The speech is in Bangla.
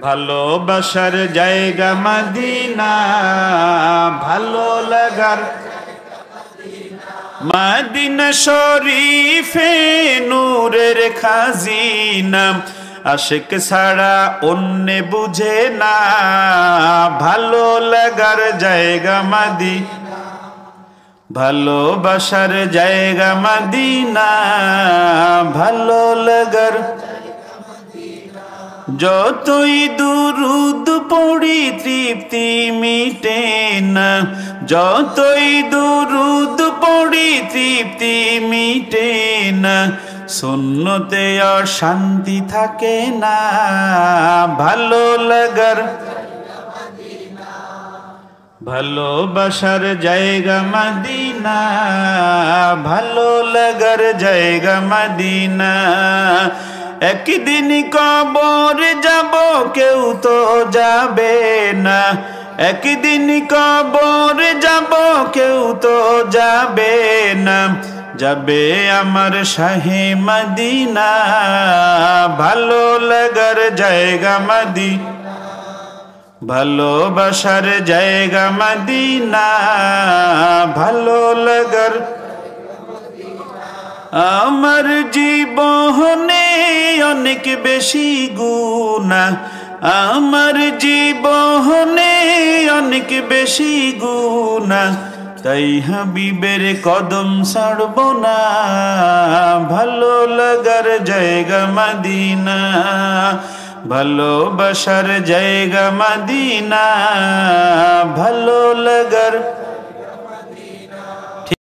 ভালোবাসার জায়গা মদিনা, ভালো লাগার মদিনা শরীফে নূরের খাজিনা, আশিক ছাড়া অন্য বুঝে না, ভালো লাগার জায়গা মদিনা, ভালোবাসার জায়গা মদিনা, ভালো লাগার। যতই দুরুদ পড়ি তৃপ্তি মিটে না, যতই দুরুদ পড়ি তৃপ্তি মিটে না, সুন্নতে অশান্তি থাকে না, ভালো লাগার ভালোবাসার জায়গা মদিনা, ভালো লাগার জায়গা মদিনা। একদিন কবর যাব কেউ তো যাবে না, একদিন কবর যাব কেউ তো যাবে না, যাবে আমার শাহে মদিনা, ভালো লাগার জায়গা মদিনা, ভালোবাসার জায়গা মদিনা, ভালো লাগার। আমার জীবনে অনেক বেশি গুনাহ, আমার জীবনে অনেক বেশি গুনাহ, তাই হাবিবের কদম ছাড়ব না, ভালো লাগার জায়গা মদিনা, ভালোবাসার জায়গা মদিনা, ভালো লাগার।